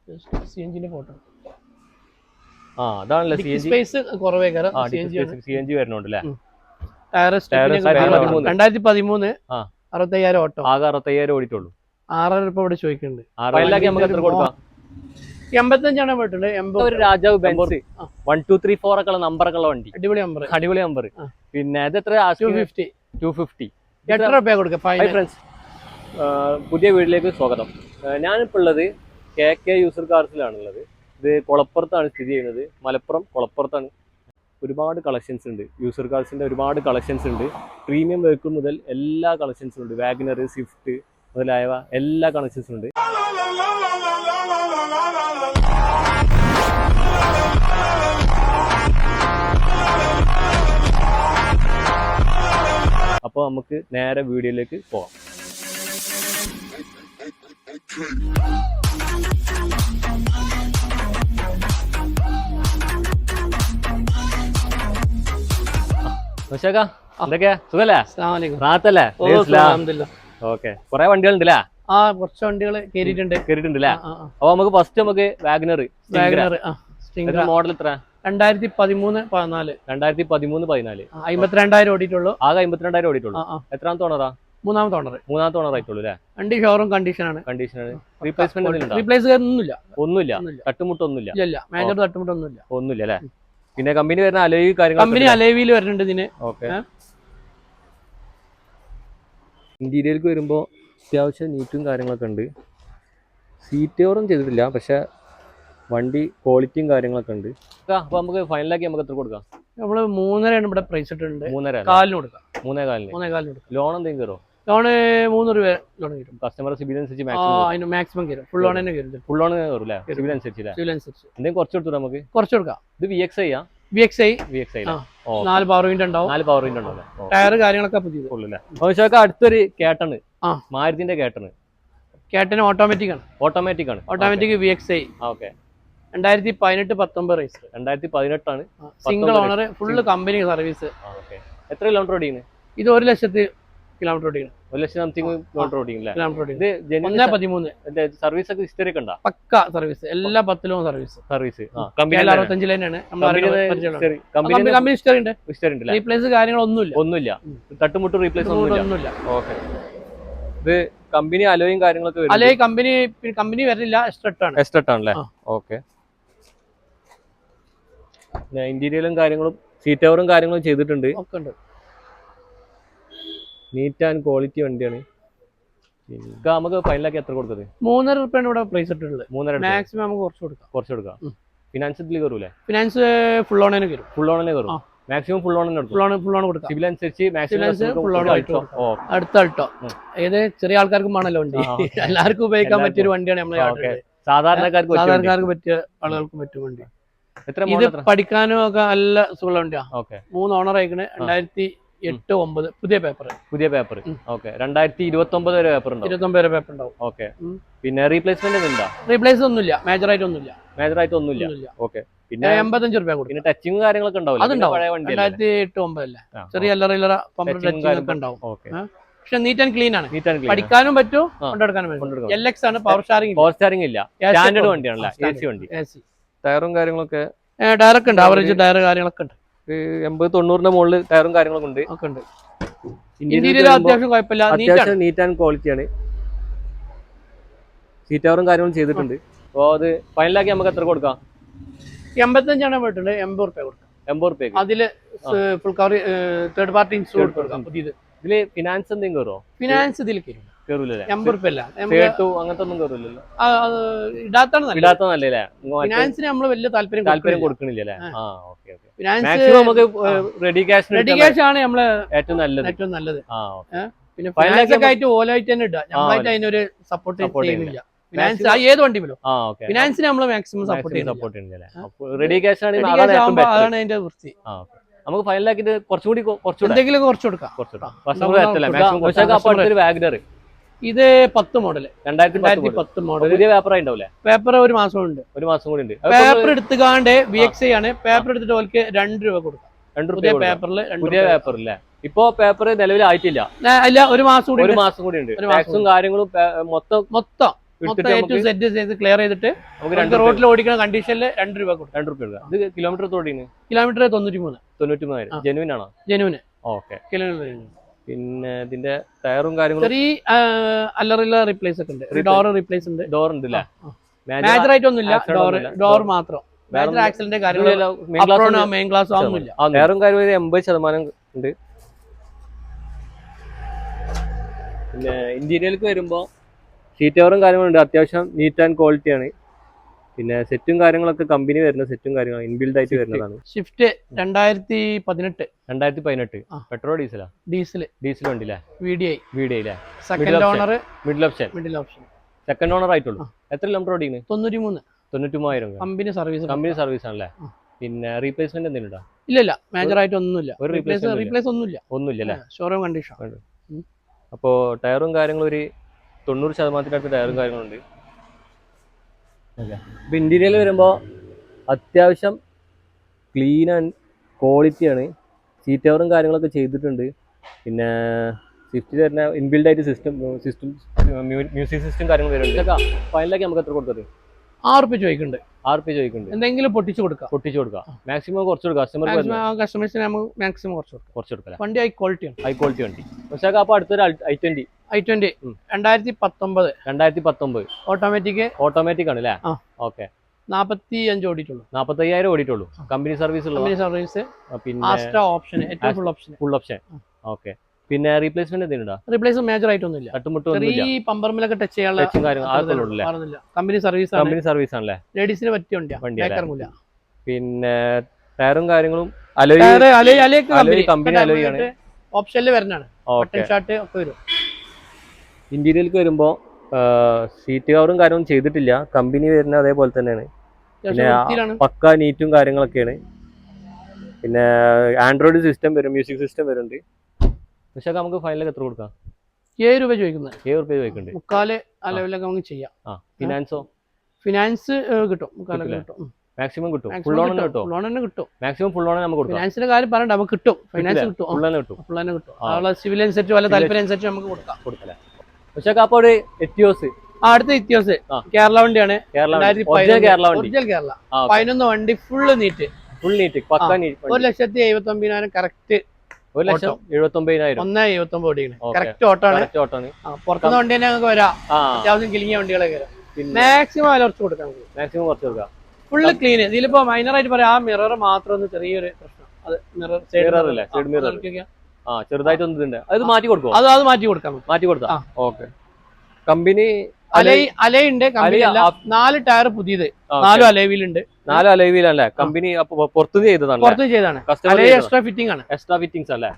CNG photo അതാണല്ലേ space കുറവേ CNG വരുന്നുണ്ട് അല്ലേ? Tyre 2013 65,000 auto. ആകെ 65,000 ഓടിയിട്ടുള്ളൂ. 6,000 രൂപ ഇവിടെ ചോദിക്കുന്നുണ്ട്. 85 പോയിട്ടുണ്ട്. ഒരു രാജാവ് ബെൻസ് 1 2 3 4 ഒക്കെ നമ്പറൊക്കെ ഉള്ള വണ്ടി. അടിപൊളി നമ്പർ. പിന്നെ ഇത് എത്ര? 250. 8 രൂപ കൊടുക്കാം. ഫ്രണ്ട്സ്, പുതിയ വീട്ടിലേക്ക് സ്വാഗതം. ഞാനിപ്പോൾ ഉള്ളത് KK യൂസർ കാർസിലാണുള്ളത്. ഇത് കൊളപ്പുറത്താണ് സ്ഥിതി ചെയ്യുന്നത്. മലപ്പുറം കൊളപ്പുറത്താണ്. ഒരുപാട് കളക്ഷൻസ് ഉണ്ട്. യൂസർ കാർസിന്റെ ഒരുപാട് കളക്ഷൻസ് ഉണ്ട്. പ്രീമിയം വെഹിക്കിൾ മുതൽ എല്ലാ കളക്ഷൻസും ഉണ്ട്. വാഗനർ, സ്വിഫ്റ്റ് മുതലായവ എല്ലാ കളക്ഷൻസും ഉണ്ട്. അപ്പോൾ നമുക്ക് നേരെ വീഡിയോയിലേക്ക് പോകാം. എന്തൊക്കെയാ സുഖല്ലേ? റാത്തല്ലേ? ഓക്കെ, കുറെ വണ്ടികളുണ്ടല്ലേ? കുറച്ച് വണ്ടികൾ കേറിയിട്ടുണ്ടല്ലേ? അപ്പൊ നമുക്ക് ഫസ്റ്റ് നമുക്ക് വാഗനർ മോഡൽ എത്ര? 2013-14. 2013-14 ഓടിയിട്ടുള്ളൂ. ആകെ 52,000 ഓടിയിട്ടുള്ളൂ. എത്രാമത്തെ ഓണറാ? മൂന്നാമത്തെ ഓണർ ആയിട്ടുള്ളൂ അല്ലേ? വണ്ടി ഷോറൂം കണ്ടീഷനാണ്. റീപ്ലേസ് ഒന്നുമില്ല, തട്ടുമുട്ടൊന്നുമില്ല. മേജർ തട്ടുമുട്ടൊന്നുമില്ല. ഒന്നുമില്ല അല്ലേ? പിന്നെ കമ്പനി വരുന്ന അലോയ് കാര്യങ്ങൾ കമ്പനി അലോയിൽ വരുന്നുണ്ട് ഇതിന്. ഓക്കെ. ഇന്റീരിയർക്ക് വരുമ്പോൾ അത്യാവശ്യം നീറ്റും കാര്യങ്ങളൊക്കെ ഉണ്ട്. സീറ്റ് കവറും ചെയ്തിട്ടില്ല, പക്ഷെ വണ്ടി ക്വാളിറ്റിയും കാര്യങ്ങളൊക്കെ ഉണ്ട്. അപ്പൊ നമുക്ക് ഫൈനലാക്കി നമുക്ക് എത്ര കൊടുക്കാം? നമ്മള് 3.5 ഇവിടെ പ്രൈസ് ഇട്ടിട്ടുണ്ട്. 3.5 കാലിന് കൊടുക്കാം. 3.4 ലോൺ എന്തെങ്കിലും കയറോ? ലോണ് 3 രൂപ ലോൺ കിട്ടും. കസ്റ്റമർ സിബിൽ അനുസരിച്ച് മാക്സിമം കയറും. ഫുൾ ലോൺ തന്നെ കയറും. Full loan കയറൂല്ലേ? സിബിൽ അനുസരിച്ച് എന്തെങ്കിലും കുറച്ച് കൊടുത്തു നമുക്ക്? കുറച്ച് കൊടുക്കാം. ഇത് VXI VXI 4 പവർ വിൻഡ് ഉണ്ടാവും. 4 പവർ വിൻഡ് ഉണ്ടാവും. ടയർ കാര്യങ്ങളൊക്കെ പുതിയത്. അടുത്തൊരു കേട്ടണ്, മാരുതിന്റെ കേട്ടൺ ഓട്ടോമാറ്റിക് ആണ്. Automatic VXI. ഓക്കെ. 2018-19 റേസ്. 2018 ആണ്. Single owner, full company service. എത്ര കിലോമീറ്റർ ഓടിക്കുന്നു? ഇത് 1,00,000 കിലോമീറ്റർ ഓടിക്കുന്നു. 1,00,000 സംതിങ് കിലോമീറ്റർ ഓടിക്കുന്നു. സർവീസ് ഒക്കെ ഹിസ്റ്ററി ഒക്കെ ഉണ്ടോ? പക്ക സർവീസ്, എല്ലാ 10 സർവീസ്. 65 തന്നെയാണ്. കമ്പനി ഹിസ്റ്ററി ഉണ്ട്. റീപ്ലേസ് കാര്യങ്ങളൊന്നുമില്ല. തട്ടുമുട്ട് റീപ്ലേസ് ഒന്നുമില്ല. ഓക്കെ. ഇത് കമ്പനി അലോയും കാര്യങ്ങളൊക്കെ അലോയ് കമ്പനി വരുന്നില്ല. എസ്റ്റേറ്റ് ആണല്ലേ? ഓക്കെ. ഇന്റീരിയലും കാര്യങ്ങളും സീറ്റ് കവറും കാര്യങ്ങളും ചെയ്തിട്ടുണ്ട്. നീറ്റ് ആൻഡ് ക്വാളിറ്റി വണ്ടിയാണ്. നമുക്ക് ഫൈനലാക്കി എത്ര കൊടുത്തത്? 3.5 രൂപയാണ് ഇവിടെ പ്രൈസ് ഇട്ടിട്ടുള്ളത്. 3.5 മാക്സിമം നമുക്ക് കുറച്ച് കൊടുക്കാം. ഫിനാൻസ് ഇതിൽ കയറൂലേ? ഫിനാൻസ് ഫുൾ ഓണിന് കയറും. മാക്സിമം ഫുൾ ഓൺ കൊടുക്കാം. സിവിൽ അനുസരിച്ച് അടുത്ത അൾട്ടോ. ഏത് ചെറിയ ആൾക്കാർക്കും ആണല്ലോ വണ്ടി. എല്ലാവർക്കും ഉപയോഗിക്കാൻ പറ്റിയൊരു വണ്ടിയാണ് നമ്മളെ. സാധാരണക്കാർക്ക് പറ്റിയ ആളുകൾക്കും പറ്റും വണ്ടി. ഇത് പഠിക്കാനും ഒക്കെ നല്ല സുഖമുള്ള വണ്ടിയാ. 3 ഓണർ ആയിക്കണ്. 2008-9 പുതിയ പേപ്പർ. ഓക്കെ. 2029 വരെ പേപ്പർ ഉണ്ടാവും. ഓക്കെ. പിന്നെ റീപ്ലേസ് ഒന്നുമില്ല. മേജർ ആയിട്ട് ഒന്നുമില്ല. ഓക്കെ. പിന്നെ 85 രൂപ കൊടുക്കും. പിന്നെ ടച്ചിങ് കാര്യങ്ങളൊക്കെ ഉണ്ടാവും. 2008-9 അല്ലേ? ചെറിയ ടച്ചിങ് ഉണ്ടാവും. പക്ഷെ നീറ്റ് ആൻഡ് ക്ലീൻ ആണ്. പഠിക്കാനും പറ്റും, കൊണ്ടെടുക്കാനും പറ്റും. LX ആണ്. പവർ സ്റ്റാറിംഗ് ഇല്ല. സ്റ്റാൻഡേർഡ് വണ്ടിയാണല്ലേ? AC വണ്ടി. ടയറും കാര്യങ്ങളൊക്കെ ടയറൊക്കെ ഉണ്ട്. ആവറേജ് ടയർ കാര്യങ്ങളൊക്കെ ഉണ്ട്. 80-90 മുകളിൽ ടയറും കാര്യങ്ങളൊക്കെ ഉണ്ട്. ഇന്റീരിയർ അത്യാവശ്യം കുഴപ്പമില്ല. നീറ്റ് ആൻഡ് ക്വാളിറ്റി ആണ്. സീറ്റ് കവറും കാര്യങ്ങളും ചെയ്തിട്ടുണ്ട്. അപ്പൊ അത് ഫൈനലാക്കി നമുക്ക് എത്ര കൊടുക്കാം? 85 പോയിട്ടുണ്ട്. 80 രൂപ കൊടുക്കാം. 80 രൂപ. അതില് full cover third party insure കൊടുക്കാം. ഇതില് ഫിനാൻസ് എന്തെങ്കിലും കയറോ? ഫിനാൻസ് ഇതിൽ കയറൂലേ? 80 രൂപ അല്ല. അങ്ങനത്തെ ഒന്നും കയറില്ലല്ലോ. ഇടാത്തല്ലേ? ഫിനാൻസിന് നമ്മള് വലിയ താല്പര്യം കൊടുക്കണില്ലേ? ഫിനാൻസ് നമുക്ക് റെഡി ക്യാഷ് ആണ് നമ്മള് ഏറ്റവും നല്ലത്. പിന്നെ ഫൈനാൻസ് ഒക്കെ ആയിട്ട് ഓലായിട്ട് തന്നെ ഇടാം. നമ്മളായിട്ട് അതിനൊരു സപ്പോർട്ട് ചെയ്യുന്നില്ല. ഫിനാൻസ് ഏത് വണ്ടി പോലും ഫിനാൻസിന് നമ്മൾ മാക്സിമം സപ്പോർട്ട് ചെയ്യുന്നില്ല. റെഡി ക്യാഷ് അതാണ് അതിന്റെ വൃത്തി. നമുക്ക് ഫൈനലാക്കിട്ട് കുറച്ചുകൂടി എന്തെങ്കിലും കുറച്ച് കൊടുക്കാം. ഇത് 10 മോഡൽ 2010 മോഡൽ. പുതിയ പേപ്പർ ഉണ്ടാവില്ലേ? പേപ്പർ ഒരു മാസം കൂടി ഉണ്ട്. പേപ്പർ എടുത്തുകാണ്ട് VXI ആണ്. പേപ്പർ എടുത്തിട്ട് ഓൾക്ക് 2 രൂപ കൊടുക്കാം. 2 രൂപ പുതിയ പേപ്പറില്ലേ? ഇപ്പൊ പേപ്പർ നിലവിൽ ആയിട്ടില്ല. ഒരു മാസം കൂടി ഉണ്ട്. ടാക്സും കാര്യങ്ങളും മൊത്തം ക്ലിയർ ചെയ്തിട്ട് റോഡിൽ ഓടിക്കുന്ന കണ്ടീഷനിൽ 2 രൂപ കൊടുക്കും. 2 രൂപ. ഇത് കിലോമീറ്റർ ഓടിയാണ്? കിലോമീറ്റർ 93,000. ജെനുവിന്. ഓക്കെ. പിന്നെ ഇതിന്റെ ടയറും കാര്യങ്ങളും ചെറിയ അല്ലറില്ല റീപ്ലേസ് ഒക്കെ ഉണ്ട്. ഡോർ റീപ്ലേസ് ഉണ്ട്. ഡോർ ഉണ്ട് അല്ലേ? മേജർ ആയിട്ട് ഒന്നുമില്ല, ഡോർ മാത്രം. മേജർ ആക്സിഡന്റ് കാര്യങ്ങൾ മെയിൻ ക്ലാസ് ഒന്നുമില്ല. ടയറും കാര്യം 80% ഉണ്ട്. പിന്നെ ഇന്റീരിയർക്ക് വരുമ്പോൾ സീറ്റ് കവറും കാര്യങ്ങളുണ്ട്. അത്യാവശ്യം നീറ്റ് ആൻഡ് ക്വാളിറ്റി ആണ്. പിന്നെ സെറ്റും കാര്യങ്ങളൊക്കെ കമ്പനി വരുന്ന സെറ്റും കാര്യങ്ങളും ഇൻബിൽഡ് ആയിട്ട് വരുന്നതാണ്. സ്വിഫ്റ്റ് 2018 പെട്രോൾ ഡീസലാ? ഡീസൽ വണ്ടിയില്ലേ? VDI second owner, middle option. Second owner ആയിട്ടുള്ളൂ. എത്ര കിലോമീറ്റർ ഓടിക്കുന്നു? 93,000. കമ്പനി സർവീസ് ആണല്ലേ? പിന്നെ റീപ്ലേസ്മെന്റ് എന്തെങ്കിലും ഉണ്ടോ? ഇല്ല, മേജർ ആയിട്ട് ഒന്നുമില്ല. ഒരു റീപ്ലേസ് ഒന്നുമില്ല. Showroom condition. അപ്പോൾ ടയറും കാര്യങ്ങളും ഒരു 90% ടയറും കാര്യങ്ങളുണ്ട്. ഇപ്പൊ ഇന്റീരിയൽ വരുമ്പോൾ അത്യാവശ്യം ക്ലീൻ ആൻഡ് ക്വാളിറ്റിയാണ്. സീറ്റ് കവറും കാര്യങ്ങളൊക്കെ ചെയ്തിട്ടുണ്ട്. പിന്നെ സ്വിഫ്റ്റിൽ വരുന്ന ഇൻബിൽഡ് ആയിട്ട് സിസ്റ്റം മ്യൂസിക് സിസ്റ്റം കാര്യങ്ങൾ വരുന്നുണ്ട്. ഫൈനലാക്കി നമുക്ക് എത്ര കൊടുത്തത്? 6 രൂപ ചോദിക്കുന്നുണ്ട്. 6 രൂപ ചോദിക്കുന്നുണ്ട്. എന്തെങ്കിലും പൊട്ടിച്ചു കൊടുക്കാം. മാക്സിമം കുറച്ച് കൊടുക്കാം. കസ്റ്റമേഴ്സിന് നമുക്ക് മാക്സിമം കുറച്ച് കൊടുക്കാം. വണ്ടി ഹൈ ക്വാളിറ്റി വണ്ടി. പക്ഷേ അപ്പൊ അടുത്തൊരു i20 2019 ഓട്ടോമാറ്റിക് ആണ് അല്ലേ? ഓക്കെ. 45 ഓടിയിട്ടുള്ളൂ. 45,000 ഓടിയിട്ടുള്ളൂ. കമ്പനി സർവീസ് പിന്നെ ഫുൾ ഓപ്ഷൻ. ഓക്കെ. പിന്നെ റീപ്ലേസ്മെന്റ് എന്തെങ്കിലും റീപ്ലേസ് മേജർ ആയിട്ടൊന്നുമില്ല. പമ്പർമിലൊക്കെ ടച്ച് ചെയ്യാനുള്ള കമ്പനി സർവീസ് ആണല്ലേ? ലേഡീസിന് പറ്റിയ വണ്ടിയാണ്. പിന്നെ ടയറും കാര്യങ്ങളും കമ്പനി അലോയാണ്. ഓപ്ഷനിൽ വരുന്നതാണ്. ഒക്കെ വരും. ഇന്റീരിയർക്ക് വരുമ്പോ സീറ്റ് കവറും കാര്യങ്ങളും ചെയ്തിട്ടില്ല. കമ്പനി വരുന്ന അതേപോലെ തന്നെയാണ്. പിന്നെ പക്ക നീറ്റും കാര്യങ്ങളൊക്കെയാണ്. പിന്നെ ആൻഡ്രോയിഡ് സിസ്റ്റം വരും, മ്യൂസിക് സിസ്റ്റം വരുന്നുണ്ട്. പക്ഷേ നമുക്ക് ഫൈനലൊക്കെ എത്ര കൊടുക്കാം? 7 രൂപ ചോദിക്കുന്നത്. 7 രൂപ ചോദിക്കുന്നുണ്ട്. മുക്കാല് ലെവലൊക്കെ നമുക്ക് ചെയ്യാം. ഫിനാൻസ് കിട്ടും. മാക്സിമം കിട്ടും. ഫുൾ ഓൺ കിട്ടും. മാക്സിമം ഫുൾ ഓൺ നമുക്ക് കൊടുക്കാം. ഫിനാൻസിന്റെ കാര്യം പറയണ്ട, നമുക്ക് കിട്ടും. ഫിനാൻസ് കിട്ടും. സിവിൽ അനുസരിച്ച് വല്ല താല്പര്യം അനുസരിച്ച് നമുക്ക് കൊടുക്കാം. പക്ഷേ അപ്പോൾ ഒരു എത്തിയോസ് അടുത്ത ഇത്യോസ് കേരള വണ്ടിയാണ്. കേരള 11 വണ്ടി ഫുൾ നീറ്റ്. 1,79,000 കറക്റ്റ്. 1,79,000 1,79 ഓടിയാണ്. കറക്റ്റ് ഓട്ടാണ്. പുറത്തുനിന്ന് വണ്ടി തന്നെ ഞങ്ങൾക്ക് വരാം. അത്യാവശ്യം കിളിങ്ങിയ വണ്ടികളൊക്കെ വരാം. മാക്സിമം വില കുറച്ച് കൊടുക്കാം. Full clean. ഇതിലിപ്പോ മൈനർ ആയിട്ട് പറയാം, ആ മിറർ മാത്രം ഒന്ന് ചെറിയൊരു പ്രശ്നം. അത് മിറർ ചെറുതായിട്ടൊന്നും അത് മാറ്റി കൊടുക്കും. അത് മാറ്റി കൊടുക്കാം. ഓക്കെ. കമ്പനി അലയുണ്ട്. 4 ടയർ പുതിയത്, 4 അലവിലുണ്ട്. 4 അലവിലല്ലേ? കമ്പനി പുറത്തുനിന്ന് ചെയ്തതാണ്. എക്സ്ട്രാ ഫിറ്റിംഗ് ആണ്. എക്സ്ട്രാ ഫിറ്റിംഗ്സ് അല്ലേ?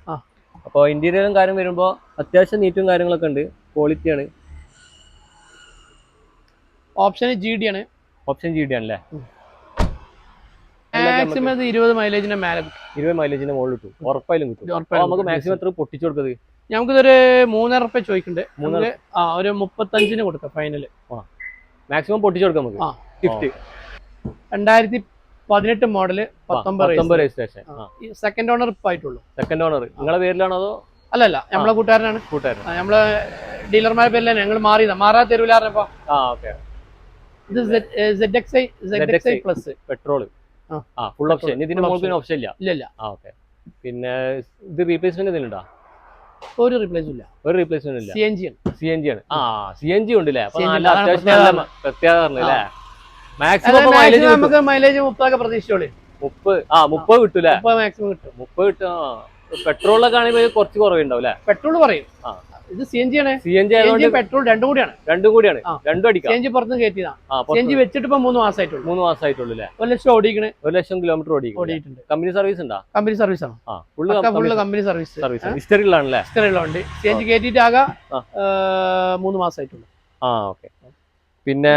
അപ്പൊ ഇന്റീരിയറും കാര്യം വരുമ്പോ അത്യാവശ്യം നീറ്റും കാര്യങ്ങളൊക്കെ ഉണ്ട്. ക്വാളിറ്റിയാണ്. ഓപ്ഷൻ GD ആണ്. ആണല്ലേ? മാക്സിമം 20 മൈലേജിന്റെ മേലെ 20 മൈലേജിന്റെ മുകളിൽ കിട്ടും. ഉറപ്പായാലും കിട്ടും. നമുക്ക് മാക്സിമം എത്ര പൊട്ടിച്ചു കൊടുത്തത്? നമുക്കിതൊരു 3,500 രൂപ ചോദിക്കുന്നുണ്ട്. ഒരു 35 കൊടുക്കാം ഫൈനല്. മാക്സിമം പൊട്ടിച്ചു കൊടുക്കാം നമുക്ക്. 2018 മോഡല് 19 രജിസ്ട്രേഷൻ. സെക്കൻഡ് ഓണർ ഇപ്പൊ ആയിട്ടുള്ളൂ. സെക്കൻഡ് ഓണർ നിങ്ങളെ പേരിലാണോ അതോ? അല്ലല്ല, നമ്മളെ കൂട്ടുകാരനാണ്. നമ്മളെ ഡീലർമാരുടെ പേരിലാണ്. ഞങ്ങൾ മാറാ തരൂലാറിനപ്പോ. ഇത് ZXi plus petrol full option. ഇതിന് മുകളിൽ ഓപ്ഷൻ ഇല്ല. പിന്നെ ഇത് റീപ്ലേസ്മെന്റ് എന്തെങ്കിലും ഉണ്ടോ? ഒരു റീപ്ലേസ്മെന്റ് ഇല്ല. CNG ആണ്. CNG ഉണ്ട് അല്ലേ? പ്രത്യേകത. മാക്സിമം നമുക്ക് മൈലേജ് 30 പ്രതീക്ഷിച്ചോളൂ. 30 കിട്ടൂലേ? 30 കിട്ടും. പെട്രോളിലൊക്കെ ആണെങ്കിൽ കുറച്ച് കുറവുണ്ടാവും അല്ലേ? പെട്രോൾ പറയും. ഇത് CNG ആണ്. പെട്രോൾ രണ്ടും കൂടിയാണ്. രണ്ടും അടിക്കാം. CNG പുറത്ത് കയറ്റിയതാണ്. CNG വെച്ചിട്ട് ഇപ്പൊ 3 മാസമായിട്ടുള്ളൂ അല്ലേ? 1 ലക്ഷം ഓടിക്കണേ. 1 ലക്ഷം കിലോമീറ്റർ ഓടിയിട്ടുണ്ട്. കമ്പനി സർവീസ് ഉണ്ടോ? കമ്പനി സർവീസ് ആണ്. Full company service. ഹിസ്റ്ററിയിലാണല്ലേ? ഹിസ്റ്ററിയിലുണ്ട്. CNG കയറ്റിയിട്ട് ആകെ 3 മാസമായിട്ടുള്ളൂ. ഓക്കെ. പിന്നെ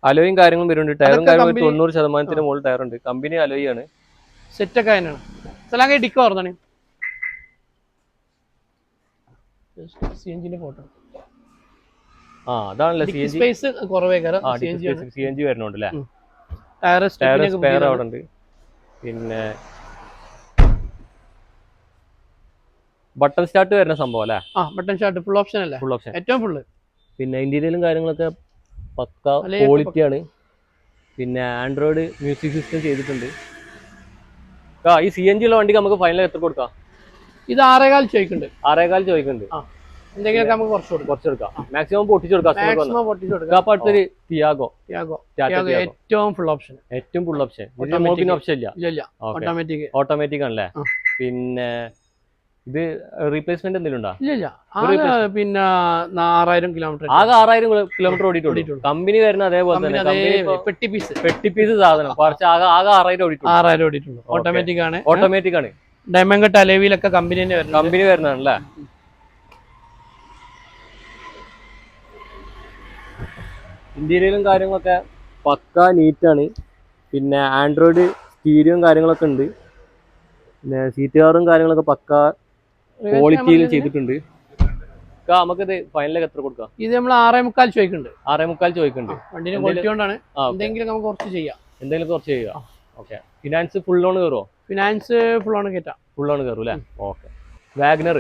അലോയും കാര്യങ്ങളും വരുന്നുണ്ട്. ടയറും കാര്യങ്ങളും 90% മുകളിൽ ടയർ ഉണ്ട്. കമ്പനി അലോയി ആണ്. സെറ്റൊക്കെ അതിനാണ്. സ്ഥലം ഡിക്കോ ഓർന്നാണ്. CNGന്റെ ഫോട്ടോ. അതാണല്ലേ സ്പേസ് കുറവേ. CNG വരുന്നുണ്ട് അല്ലേ? ടയർ സ്പെയർ അവിടെ ഉണ്ട്. പിന്നെ ബട്ടൺ സ്റ്റാർട്ട് വരുന്ന സംഭവം അല്ലേ? ബട്ടൺ സ്റ്റാർട്ട് ഫുൾ ഓപ്ഷൻ അല്ലേ? Full option. ഏറ്റവും ഫുള്ള്. പിന്നെ ഇന്റീരിയലും കാര്യങ്ങളൊക്കെ പക്ക ക്വാളിറ്റി ആണ്. പിന്നെ ആൻഡ്രോയിഡ് മ്യൂസിക് സിസ്റ്റം ചെയ്തിട്ടുണ്ട്. ഈ CNG ഉള്ള വണ്ടിക്ക് നമുക്ക് ഫൈനൽ എത്ര കൊടുക്കാം? ഇത് 6.25 ചോദിക്കുന്നുണ്ട്. 6.25 ചോദിക്കുന്നുണ്ട്. എന്തെങ്കിലും നമുക്ക് കുറച്ചെടുക്കാം. മാക്സിമം പൊട്ടിച്ചെടുക്കാം. അപ്പൊ അടുത്തൊരു ടിയാഗോ ഏറ്റവും ഫുൾ ഓപ്ഷൻ. ഓപ്ഷൻ ഇല്ല, ഓട്ടോമാറ്റിക് ആണല്ലേ. പിന്നെ ഇത് റീപ്ലേസ്മെന്റ് എന്തെങ്കിലും ഉണ്ടോ? ഇല്ല. പിന്നെ 6000 കിലോമീറ്റർ, ആകെ 6000 കിലോമീറ്റർ ഓടിയിട്ടുള്ളൂ. കമ്പനി വരുന്ന അതേപോലെ തന്നെ പെട്ടി പീസ് സാധനം കുറച്ച് ആകെ 6000 ഓടിയിട്ടുള്ളൂ. ഓട്ടോമാറ്റിക് ആണ്. ഡയമണ്ട് കട്ട് അലോയിലൊക്കെ കമ്പനി വരുന്നതാണല്ലേ. ഇന്റീരിയലും കാര്യങ്ങളൊക്കെ പക്ക നീറ്റാണ്. പിന്നെ ആൻഡ്രോയിഡ് സ്റ്റീരിയോയും കാര്യങ്ങളൊക്കെ ഉണ്ട്. പിന്നെ സീറ്റ് കവറും കാര്യങ്ങളൊക്കെ പക്ക ക്വാളിറ്റിയിൽ ചെയ്തിട്ടുണ്ട്. നമുക്കിത് ഫൈനലിൽ എത്ര കൊടുക്കാം? ഇത് നമ്മൾ 6.25 ചോദിക്കുന്നുണ്ട്. 6.25 ചോദിക്കുന്നുണ്ട്. വണ്ടിന്റെ ക്വാളിറ്റി കൊണ്ടാണ്. എന്തെങ്കിലും നമുക്ക് കുറച്ച് ചെയ്യാം. ഓക്കെ. ഫിനാൻസ് ഫുൾ ലോൺ കയറുമോ? ഫിനാൻസ് ഫുൾ ലോൺ കയറ്റാം. ഫുൾ ലോൺ കയറും അല്ലേ? ഓക്കെ. വാഗ്നർ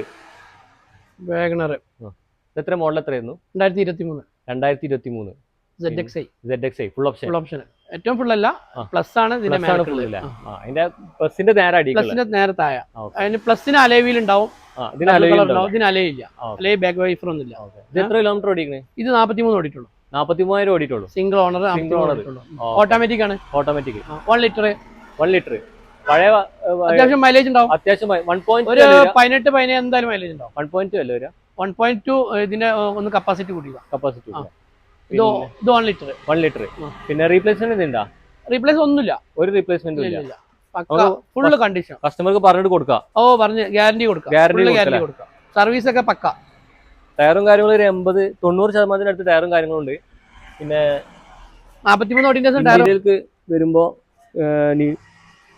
എത്ര മോഡൽ എത്രയായിരുന്നു? 2023 ZXi ഫുൾ ഓപ്ഷൻ. ഏറ്റവും ഫുൾ അല്ല, പ്ലസ് ആണ്. അതിന്റെ പ്ലസിന്റെ നേരെ താഴെ. അതിന് പ്ലസിന് അലോയിൽ ഉണ്ടാവും, ഇതിന് അലോയില്ല. അലേ ബാക്ക് വൈഫർ ഒന്നുമില്ല. എത്ര കിലോമീറ്റർ ഓടിക്കണേ? ഇത് 43 ഓടിയിട്ടുള്ളൂ. 43,000 ഓടിയിട്ടുള്ളൂ. Single owner. ഓട്ടോമാറ്റിക് ആണ്. 1 ലിറ്റർ. പഴയ അത്യാവശ്യം മൈലേജ് ഉണ്ടാവും. അത്യാവശ്യം 18 എന്തായാലും മൈലേജ് ഉണ്ടാവും. 1.2 ഇതിന്റെ ഒന്ന് കപ്പാസിറ്റി കൂട്ടിയതാ. ഇത് 1 ലിറ്റർ. പിന്നെ റീപ്ലേസ്മെന്റ് ഉണ്ടോ? റീപ്ലേസ് ഒന്നുമില്ല. ഒരു റീപ്ലേസ്മെന്റ് ഇല്ല. Full condition. കസ്റ്റമർക്ക് പറഞ്ഞിട്ട് കൊടുക്കാം. പറഞ്ഞ് ഗ്യാരണ്ടി കൊടുക്കാം. സർവീസ് ഒക്കെ പക്ക. ടയറും കാര്യങ്ങളും ഒരു 80-90% അടുത്ത് ടയറും കാര്യങ്ങളുണ്ട്. പിന്നെ 43 ഓടിന്റെ വരുമ്പോ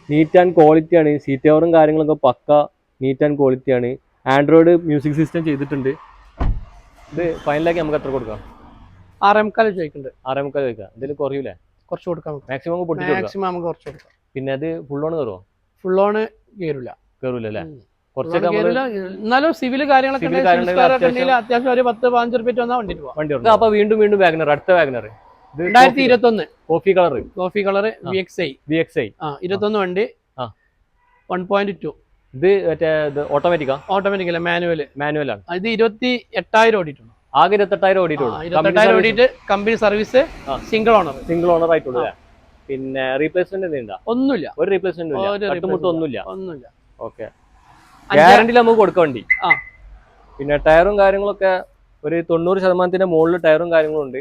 നീറ്റ് ആൻഡ് ക്വാളിറ്റി ആണ്. സീറ്റ് കവറും കാര്യങ്ങളൊക്കെ പക്ക നീറ്റ് ആൻഡ് ക്വാളിറ്റി ആണ്. ആൻഡ്രോയിഡ് മ്യൂസിക് സിസ്റ്റം ചെയ്തിട്ടുണ്ട്. ഇത് ഫൈനലാക്കി നമുക്ക് എത്ര കൊടുക്കാം? 6.25 ചോദിക്കുന്നുണ്ട്. 6.25 ചോദിക്കാം. എന്തെങ്കിലും കുറയൂലേ? കുറച്ച് കൊടുക്കാം. മാക്സിമം നമുക്ക് കുറച്ച് കൊടുക്കാം. പിന്നെ അത് ഫുൾ ഓൺ കയറുമോ? ഫുൾ ഓൺ കയറൂല അല്ലേ? കുറച്ചൊക്കെ എന്നാലും സിവിൽ കാര്യങ്ങളൊക്കെ അത്യാവശ്യം ഒരു 10-15 രൂപ വന്നാൽ വണ്ടി. അപ്പൊ വീണ്ടും വാഗ്നർ, അടുത്ത വാഗ്നർ 2021 കോഫി കളർ VXi 21 വണ്ടി 1.2. ഇത് മറ്റേ ഓട്ടോമാറ്റിക് അല്ല, മാനുവൽ ആണ്. ഇത് 28,000 ഓടിയിട്ടുള്ളൂ. ആകെ 28,000 ഓടിയിട്ടുള്ളൂ. 28,000 ഓടിയിട്ട് കമ്പനി സർവീസ്, സിംഗിൾ ഓണർ ആയിട്ടുള്ളൂ. പിന്നെ റീപ്ലേസ്മെന്റ് ഒന്നുമില്ല. ഒരു റീപ്ലേസ്മെന്റ് ഒന്നുമില്ല. ഓക്കെ. ഗ്യാരണ്ടി നമുക്ക് കൊടുക്കാൻ വേണ്ടി. പിന്നെ ടയറും കാര്യങ്ങളൊക്കെ ഒരു 90% മുകളിൽ ടയറും കാര്യങ്ങളും ഉണ്ട്.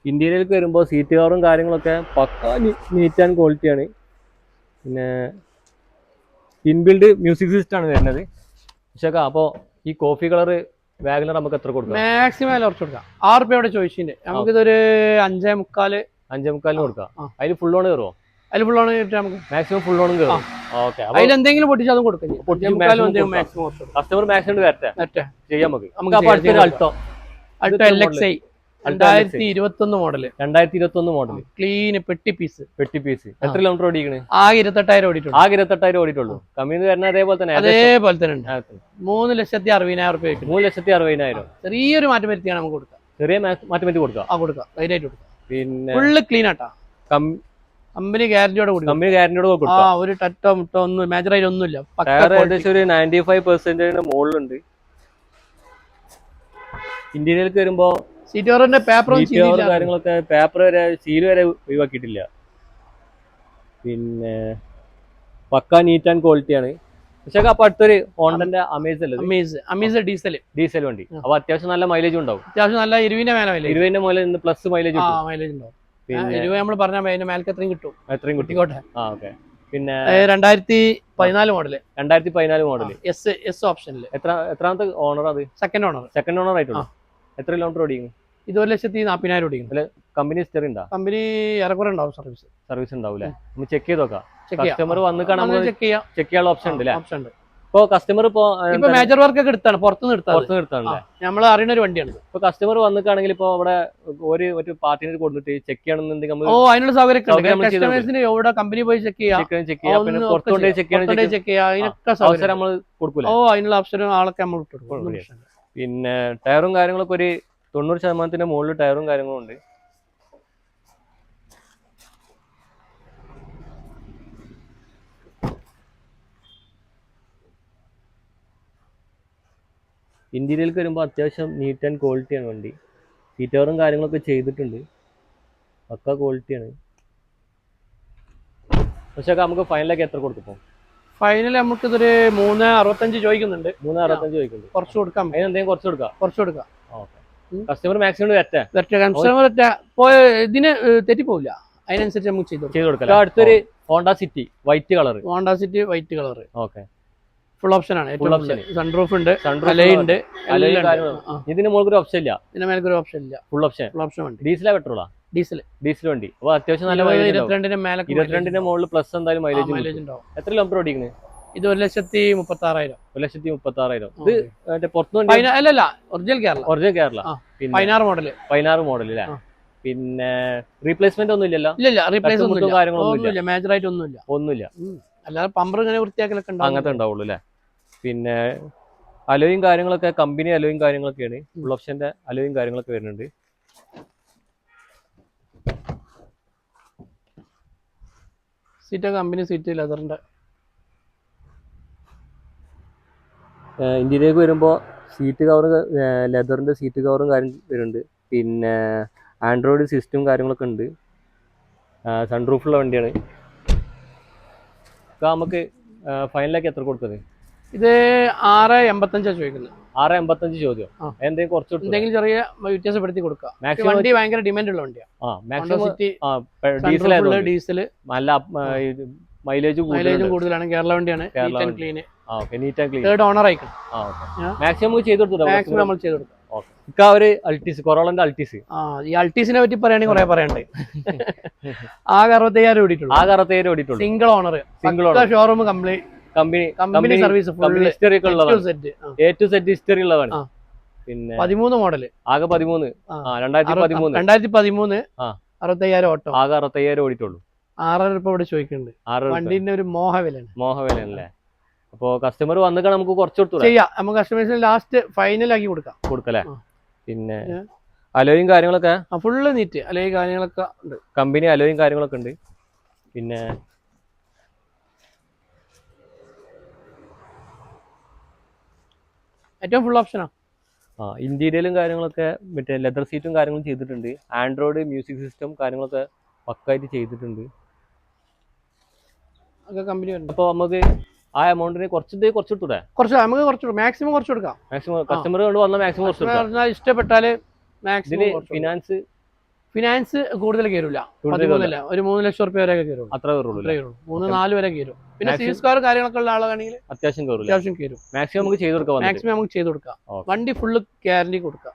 ഇന്ത്യയിലേക്ക് വരുമ്പോൾ സീറ്റ് കവറും കാര്യങ്ങളൊക്കെ പക്ക നീറ്റ് ആൻഡ് ക്വാളിറ്റി ആണ്. പിന്നെ ഇൻബിൽഡ് മ്യൂസിക് സിസ്റ്റം ആണ് വരുന്നത്. പക്ഷേ അപ്പോൾ ഈ കോഫി കളർ വാഗ്നർ നമുക്ക് എത്ര കൊടുക്കാം? മാക്സിമം കുറച്ച് കൊടുക്കാം. 6 രൂപയുടെ ചോദിച്ചിട്ടുണ്ട്. നമുക്കിതൊരു 5.25 കൊടുക്കാം. അതിൽ ഫുൾ ഓൺ കയറുമോ? അതിൽ ഫുൾ ഓൺ നമുക്ക് മാക്സിമം ഫുൾ ഓൺ കയറും. ഓക്കെ. അതിലെന്തെങ്കിലും പൊട്ടിച്ച് അതും കൊടുക്കാം. കസ്റ്റമർ മാക്സിമം വരട്ടെ ചെയ്യാം നമുക്ക്. Alto LXi 2021 model. ക്ലീൻ പെട്ടി പീസ്. എത്ര കിലോമീറ്റർ ഓടിക്കണേ? ആകെ 28,000 ഓടിയിട്ടുള്ളൂ. കമ്പനി വരുന്ന അതേപോലെ തന്നെ ഉണ്ട്. 3,60,000 രൂപ. 3,60,000. ചെറിയൊരു മാറ്റം വരുത്തിയാണ് നമുക്ക് കൊടുക്കാം. ചെറിയ മാറ്റം വരുത്തി കൊടുക്കാം. ധൈര്യമായിട്ട് കൊടുക്കാം. പിന്നെ ഫുള്ള് ക്ലീൻ ആട്ടാ. കമ്പനി ഗ്യാരണ്ടിയോടെ കൊടുക്കാം. ഒരു ടട്ടോ മുട്ടോ ഒന്നും മേജറായിട്ട് ഒന്നുമില്ല. ഏകദേശം ഒരു 95% മുകളിലുണ്ട്. ഇന്ത്യയിലേക്ക് വരുമ്പോ സീറ്റ് കവറിന്റെ കാര്യങ്ങളൊക്കെ പേപ്പർ വരെ സീൽ വരെ ഒഴിവാക്കിയിട്ടില്ല. പിന്നെ പക്ക നീറ്റ് ആൻഡ് ക്വാളിറ്റി ആണ്. പക്ഷേ അപ്പൊ അടുത്തൊരു ഹോണ്ടന്റെ അമേസ് ഡീസൽ വണ്ടി. അപ്പൊ അത്യാവശ്യം നല്ല മൈലേജ് ഉണ്ടാവും. അത്യാവശ്യം നല്ല 20 മുതൽ പ്ലസ് മൈലേജ് ഉണ്ടാവും. പിന്നെ നമ്മൾ പറഞ്ഞാൽ മേലേക്ക് എത്രയും കിട്ടിക്കോട്ടെ. പിന്നെ 2014 മോഡൽ എസ് ഓപ്ഷനിൽ. എത്രാമത്തെ ഓണർ? അത് സെക്കൻഡ് ഓണർ ആയിട്ടുള്ളൂ. എത്ര കിലോമീറ്റർ ഓടിക്കും? ഇത് 1,40,000 ഓടിക്കും. കമ്പനി ഹിസ്റ്ററി ഉണ്ടോ? കമ്പനി ഏറെക്കുറെ ഉണ്ടാവും. സർവീസ് ഉണ്ടാവൂലേ? നമുക്ക് ചെക്ക് ചെയ്ത് നോക്കാം. കസ്റ്റമർ വന്ന് കാണാൻ ചെക്ക് ചെയ്യാനുള്ള ഓപ്ഷൻ ഉണ്ട്. ഇപ്പൊ കസ്റ്റമർ ഇപ്പൊ മേജർ വർക്ക് ഒക്കെ എടുത്താണ്, പുറത്തുനിന്ന് എടുത്താണ്. നമ്മൾ അറിയുന്ന ഒരു വണ്ടിയാണ്. ഇപ്പൊ കസ്റ്റമർ വന്നിട്ടാണെങ്കിൽ ഇപ്പൊ അവിടെ ഒരു പാർട്ടിനെ കൊടുത്തിട്ട് ചെക്ക് ചെയ്യണമെന്നുണ്ടെങ്കിൽ അതിനുള്ള സൗകര്യം എവിടെ കമ്പനി പോയി ചെക്ക് ചെയ്യാം. പുറത്തോട്ട് ചെക്ക് ചെയ്യാം. അതിനൊക്കെ നമ്മൾ കൊടുക്കൂല. അതിനുള്ള അവസരം ആളൊക്കെ നമ്മൾ. പിന്നെ ടയറും കാര്യങ്ങളൊക്കെ ഒരു 90% മുകളിൽ ടയറും കാര്യങ്ങളും ഉണ്ട്. ഇന്റീരിയലേക്ക് വരുമ്പോൾ അത്യാവശ്യം നീറ്റ് ആൻഡ് ക്വാളിറ്റിയാണ് വണ്ടി. സീറ്റ് കവറും കാര്യങ്ങളൊക്കെ ചെയ്തിട്ടുണ്ട്, പക്ക ക്വാളിറ്റിയാണ്. പക്ഷേ നമുക്ക് ഫൈനലൊക്കെ എത്ര കൊടുക്കും? ഫൈനൽ നമുക്കിതൊരു 3.65 ചോദിക്കുന്നുണ്ട്. 3.65 ചോദിക്കുന്നുണ്ട്. കുറച്ച് കൊടുക്കാം, അതിനെന്തെങ്കിലും കുറച്ച് കൊടുക്കാം. കസ്റ്റമർ മാക്സിമം കസ്റ്റമർ ഇതിന് തെറ്റിപ്പോവില്ല, അതിനനുസരിച്ച് നമുക്ക് ചെയ്ത് കൊടുക്കാം. അടുത്തൊരു Honda city white colour. Okay, full option ആണ്. സൺറൂഫ് ഉണ്ട്, അലയുണ്ട്. ഇതിന് മുകളിൽ ഒരു ഓപ്ഷൻ ഇല്ല. ഇതിന് മേലെ ഒരു ഓപ്ഷൻ ഇല്ല, ഫുൾ ഓപ്ഷൻ വണ്ടി. ഡീസലാ പെട്രോളാ? ഡീസൽ വണ്ടി. അപ്പൊ അത്യാവശ്യം നല്ല 22ന്റെ മുകളിൽ പ്ലസ് എന്തായാലും മൈലേജ് ഉണ്ടാവും. എത്ര കിലോമീറ്റർ ഓടിക്കുന്നത്? ഇത് 1,36,000. 1,36,000. ഇത് മറ്റേ പുറത്തുനിന്ന് അല്ലല്ല, ഒറിജിനൽ കേരള. 16 മോഡൽ അല്ലേ? പിന്നെ റീപ്ലേസ്മെന്റ് ഒന്നും ഇല്ലല്ലോ? ഇല്ല, റീപ്ലേസ്മെന്റ് മേജർ ആയിട്ട് ഒന്നുമില്ല. അല്ലാതെ പമ്പർ ഇങ്ങനെ വൃത്തിയാക്കലൊക്കെ അങ്ങനത്തെ ഉണ്ടാവുള്ളൂ അല്ലേ? പിന്നെ അലോയും കാര്യങ്ങളൊക്കെ കമ്പനി അലോയും കാര്യങ്ങളൊക്കെയാണ്. ഫുൾ ഓപ്ഷന്റെ അലോയും കാര്യങ്ങളൊക്കെ വരുന്നുണ്ട്. സീറ്റ് കമ്പനി സീറ്റ് ലെതറിന്റെ. ഇന്ത്യയിലേക്ക് വരുമ്പോൾ സീറ്റ് കവർ ലെതറിന്റെ സീറ്റ് കവറും കാര്യം വരുന്നുണ്ട്. പിന്നെ ആൻഡ്രോയിഡ് സിസ്റ്റം കാര്യങ്ങളൊക്കെ ഉണ്ട്. സൺറൂഫുള്ള വണ്ടിയാണ്. നമുക്ക് ഫൈനലൊക്കെ എത്ര കൊടുക്കുന്നത്? ഇത് 6.85 ചോദിക്കുന്നത്. 6.85 ചോദ്യം. എന്തെങ്കിലും കുറച്ച് എന്തെങ്കിലും ചെറിയ വ്യത്യാസപ്പെടുത്തി കൊടുക്കാം. വണ്ടി ഭയങ്കര ഡിമാൻഡ് ഉള്ള വണ്ടിയാണ്. ഡീസൽ നല്ല മൈലേജും കൂടുതലാണ്. കേരള വണ്ടിയാണ്. മാക്സിമം ചെയ്ത് കൊടുത്തു. അൾട്ടീസ്, കൊറോളന്റെ അൾട്ടീസ്. ഈ അൾട്ടീസിനെ പറ്റി പറയുകയാണെങ്കിൽ കുറെ പറയാണ്ട്. ആകെ 65,000 ഓടിയിട്ടുള്ളൂ. Single owner. Showroom company service history history ഉള്ളതാണ്. പിന്നെ 13 മോഡൽ. ആകെ 13. 2013 65,000 ഓട്ടോ. ആകെ 65,000 ഓടിയിട്ടുള്ളൂ. 6,000 രൂപ ഇവിടെ ചോദിക്കുന്നുണ്ട്. വണ്ടിന്റെ ഒരു മോഹവിലല്ലേ? അപ്പൊ കസ്റ്റമർ വന്നിട്ട് നമുക്ക് കുറച്ച് ചെയ്യാം. നമുക്ക് കസ്റ്റമേഴ്സിന് ലാസ്റ്റ് ഫൈനൽ ആക്കി കൊടുക്കല്ലേ? പിന്നെ അലോയും കാര്യങ്ങളൊക്കെ ഫുള്ള് നീറ്റ് അലോയും കാര്യങ്ങളൊക്കെ ഉണ്ട്. കമ്പനി അലോയും കാര്യങ്ങളൊക്കെ ഉണ്ട്. പിന്നെ ഏറ്റവും ഫുൾ ഓപ്ഷനാ. ഇന്റീരിയലും കാര്യങ്ങളൊക്കെ മറ്റേ ലെതർ സീറ്റും കാര്യങ്ങളും ചെയ്തിട്ടുണ്ട്. ആൻഡ്രോയിഡ് മ്യൂസിക് സിസ്റ്റം കാര്യങ്ങളൊക്കെ പക്കായിട്ട് ചെയ്തിട്ടുണ്ട്. കമ്പനി. അപ്പൊ നമുക്ക് ആ എമൗണ്ടിന് കുറച്ചിട്ടൂടെ? നമുക്ക് മാക്സിമം കുറച്ച് കൊടുക്കാം. കസ്റ്റമർ കൊണ്ട് വന്ന മാക്സിമം കുറച്ച് ഇഷ്ടപ്പെട്ടാല് ഫിനാൻസ് കൂടുതൽ കയറില്ല. ഒരു 3 ലക്ഷം രൂപ വരെ കയറും. അത്ര 3-4 വരെ കയറും. പിന്നെ സീസ് കാർ കാര്യങ്ങളൊക്കെ ഉള്ള ആളാണെങ്കിൽ അത്യാവശ്യം കയറും. മാക്സിമം നമുക്ക് ചെയ്ത് കൊടുക്കാം. വണ്ടി ഫുള്ള് ഗ്യാരണ്ടി കൊടുക്കാം.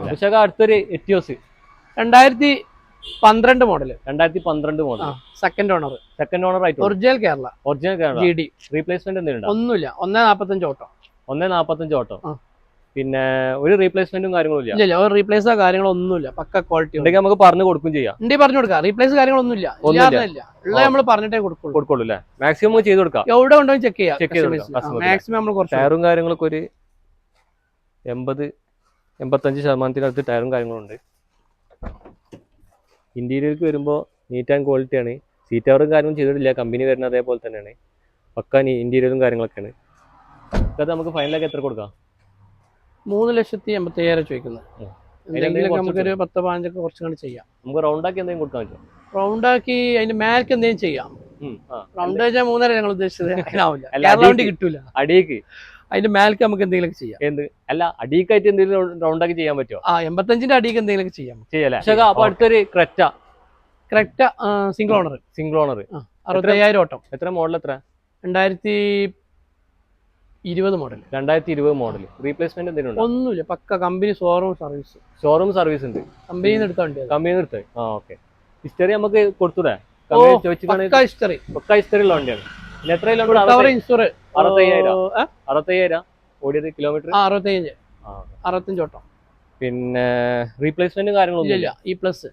പക്ഷേ അടുത്തൊരു Etios 2012 model. 2012 model. Second owner ആയിട്ട്. Original Kerala GD. റീപ്ലേസ്മെന്റ് എന്തെങ്കിലും ഒന്നുമില്ല. 1.45 ഓട്ടോ. പിന്നെ ഒരു റീപ്ലേസ്മെന്റും കാര്യങ്ങളും ഇല്ല. ഒരു റീപ്ലേസോ കാര്യങ്ങളൊന്നുമില്ല. പക്ക ക്വാളിറ്റി ഉണ്ടെങ്കിൽ നമുക്ക് പറഞ്ഞു കൊടുക്കും ചെയ്യാം. പറഞ്ഞു കൊടുക്കാം. റീപ്ലേസ് കാര്യങ്ങളൊന്നുമില്ല. ഉള്ളത് നമ്മൾ പറഞ്ഞിട്ടേ കൊടുക്കുള്ളൂ അല്ലേ? മാക്സിമം ചെയ്ത് കൊടുക്കാം. എവിടെ കൊണ്ടുപോയി ചെക്ക് ചെയ്യാം. മാക്സിമം നമ്മൾ കുറച്ച് ടയറും കാര്യങ്ങളൊക്കെ ഒരു 80-85% ടയറും കാര്യങ്ങളും ഉണ്ട്. ഇന്റീരിയർക്ക് വരുമ്പോൾ നീറ്റ് ആൻഡ് ക്വാളിറ്റിയാണ്. സീറ്റ് കവറും കാര്യങ്ങളും ചെയ്തിട്ടില്ല. കമ്പനി വരുന്ന അതേപോലെ തന്നെയാണ്. പക്ക ഇന്റീരിയറും കാര്യങ്ങളൊക്കെയാണ്. അത് നമുക്ക് ഫൈനലൊക്കെ എത്ര കൊടുക്കാം? 3,85,000 ചോദിക്കുന്നത്. നമുക്കൊരു 10-15 കുറച്ചുകൊണ്ട് ചെയ്യാം. നമുക്ക് റൗണ്ടാക്കി എന്തെങ്കിലും കൊടുക്കാൻ പറ്റും? റൗണ്ടാക്കി അതിന്റെ മേൽക്ക് എന്തെങ്കിലും ചെയ്യാം. റൗണ്ട് വെച്ചാൽ 3.5 ഞങ്ങൾ ഉദ്ദേശിച്ചത് കിട്ടൂല. അടിയേക്ക് അതിന്റെ മേൽക്ക് നമുക്ക് എന്തെങ്കിലും ചെയ്യാം. അല്ല, അടിയിക്കായിട്ട് എന്തെങ്കിലും റൗണ്ടാക്കി ചെയ്യാൻ പറ്റുമോ? 85ന്റെ അടിയിക്ക് എന്തെങ്കിലും ചെയ്യാം. അപ്പൊ അടുത്തൊരു ക്രെറ്റ സിംഗിൾ ഓണർ 65,000 ഓട്ടം. എത്ര മോഡൽ? എത്ര? 2020 മോഡൽ. റീപ്ലേസ്മെന്റ് എന്തെങ്കിലും ഒന്നുമില്ല. പക്ക കമ്പനി ഷോറൂം സർവീസ് ഉണ്ട്. കമ്പനിന്ന് എടുത്ത വണ്ടി. ഓക്കെ. ഹിസ്റ്ററി നമുക്ക് കൊടുത്തൂടെ? ഹിസ്റ്ററി ഉള്ള വണ്ടിയാണ്. എത്ര കിലോമീറ്റർ? 65,000 ഓടിയത് കിലോമീറ്റർ. 65 ഓട്ടം. പിന്നെ റീപ്ലേസ്മെന്റും കാര്യങ്ങളൊന്നും ഇല്ല. E plus.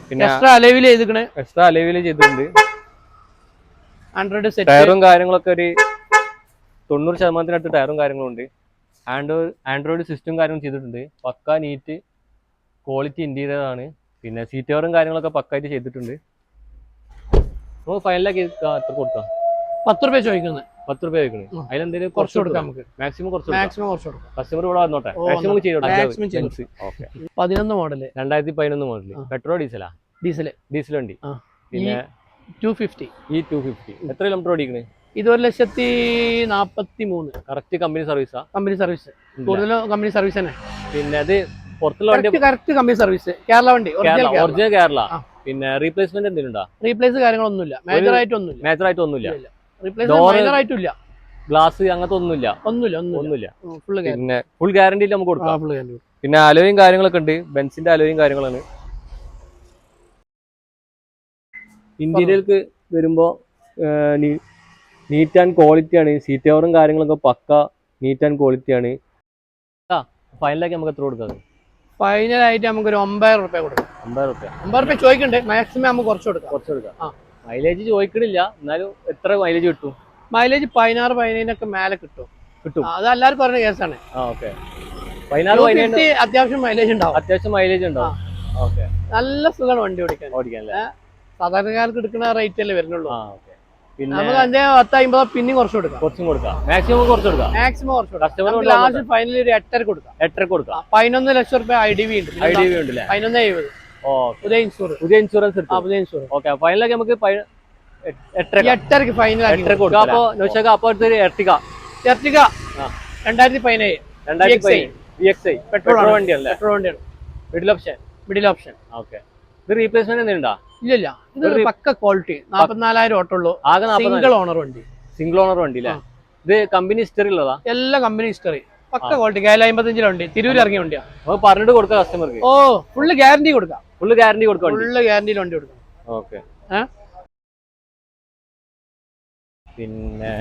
പിന്നെ എക്സ്ട്രാ അലവിൽ ചെയ്തിട്ടുണ്ട്. ആൻഡ്രോയിഡ് ടയറും കാര്യങ്ങളൊക്കെ ഒരു 90% ടയറും കാര്യങ്ങളും ഉണ്ട്. ആൻഡ്രോയിഡ് സിസ്റ്റം കാര്യങ്ങളും ചെയ്തിട്ടുണ്ട്. പക്ക നീറ്റ് ക്വാളിറ്റി ഇന്റീരിയർ ആണ്. പിന്നെ സീറ്റ് കവറും കാര്യങ്ങളൊക്കെ പക്കായിട്ട് ചെയ്തിട്ടുണ്ട്. നമുക്ക് ഫൈനലാക്കി എത്ര കൊടുക്കാം? 10 രൂപ ചോദിക്കുന്നത്. 10 രൂപ ചോദിക്കുന്നത്. അതിലെന്തെങ്കിലും കുറച്ച് കൊടുക്കാം നമുക്ക്. മാക്സിമം കുറച്ച് കൊടുക്കാം. കസ്റ്റമർ ഇവിടെ വന്നോട്ടെ. മാക്സിമം ചെയ്തു. 11 മോഡല്, 2011 മോഡല്. പെട്രോൾ ഡീസലാ? ഡീസൽ വണ്ടി. പിന്നെ 250. ഈ 250 എത്ര കിലോമീറ്റർ ഓടിക്കണേ? ഇത് 1,43,000. കറക്റ്റ് കമ്പനി സർവീസാ? കമ്പനി സർവീസ്, കൂടുതലും കമ്പനി സർവീസ് തന്നെ. പിന്നെ അത് പുറത്തുള്ള വണ്ടി? കറക്റ്റ് കമ്പനി സർവീസ്, കേരള വണ്ടി, ഒറിജിനൽ കേരള. പിന്നെ റീപ്ലേസ്മെന്റ് എന്തെങ്കിലും? റീപ്ലേസ് കാര്യങ്ങളൊന്നുമില്ല, മേജർ ആയിട്ടൊന്നുമില്ല. ഗ്ലാസ് അങ്ങനത്തെ ഒന്നുമില്ല. പിന്നെ ഫുൾ ഗ്യാരണ്ടി നമുക്ക് കൊടുക്കാം. പിന്നെ അലോയും കാര്യങ്ങളൊക്കെ ഉണ്ട്. ബെൻസിന്റെ അലോയും കാര്യങ്ങളാണ്. ഇന്റീരിയർക്ക് വരുമ്പോ നീറ്റ് ആൻഡ് ക്വാളിറ്റി ആണ്. സീറ്റ് കവറും കാര്യങ്ങളൊക്കെ പക്ക നീറ്റ് ആൻഡ് ക്വാളിറ്റി ആണ്. ഫൈനലാക്കി നമുക്ക് എത്ര കൊടുക്കാം? ഫൈനലായിട്ട് നമുക്ക് ഒരു 9,000 രൂപ കൊടുക്കാം. 9,000 രൂപ ചോദിക്കണ്ടേ? മാക്സിമം നമുക്ക് കുറച്ച് കൊടുക്കാം. മൈലേജ് ചോദിക്കണില്ല, എന്നാലും എത്ര മൈലേജ് കിട്ടും? മൈലേജ് 16-17 മേലെ കിട്ടും. അത് എല്ലാവർക്കും പറഞ്ഞ കേസാണ്. അത്യാവശ്യം മൈലേജ് ഉണ്ടാവും. നല്ല സുഖമാണ് വണ്ടി ഓടിക്കാൻ. സാധാരണക്കാർക്ക് എടുക്കുന്ന റേറ്റ് അല്ലേ വരുന്നുള്ളൂ. നമുക്ക് 5-10-50 പിന്നെ കുറച്ച് കൊടുക്കാം. മാക്സിമം കുറച്ച് കൊടുക്കാം. ലാസ്റ്റ് ഫൈനലി ഒരു 8.5 കൊടുക്കാം. 11 ലക്ഷം രൂപ IDV ഉണ്ട്. 11,70. പുതിയ ഇൻഷുറൻസ്. ഫൈനലാക്കി നമുക്ക് 8.5 ഫൈനലാക്കി കൊടുക്കാം. അപ്പൊ എർട്ടിക 2017 പെട്രോൾ വണ്ടിയാണ്. Middle option. ഇത് റീപ്ലേസ്മെന്റ് എന്തെങ്കിലും? ഇല്ല, ഇത് പക്ക ക്വാളിറ്റി. 44,000 ഓട്ടുള്ളൂ. സിംഗിൾ ഓണർ വണ്ടി അല്ലേ? ഇത് കമ്പനി ഹിസ്റ്ററി ഉള്ളതാ? എല്ലാ കമ്പനി ഹിസ്റ്ററി, പക്ക ക്വാളിറ്റി. 55 വണ്ടി, തിരൂർ ഇറങ്ങിയ വണ്ടിയാ. പറഞ്ഞിട്ട് കൊടുക്കാം കസ്റ്റമർക്ക്. ഫുള്ള് ഗ്യാരണ്ടി കൊടുക്കാം. ഫുള്ള് ഗ്യാരണ്ടിയിൽ വണ്ടി കൊടുക്കാം. ഓക്കെ. പിന്നെ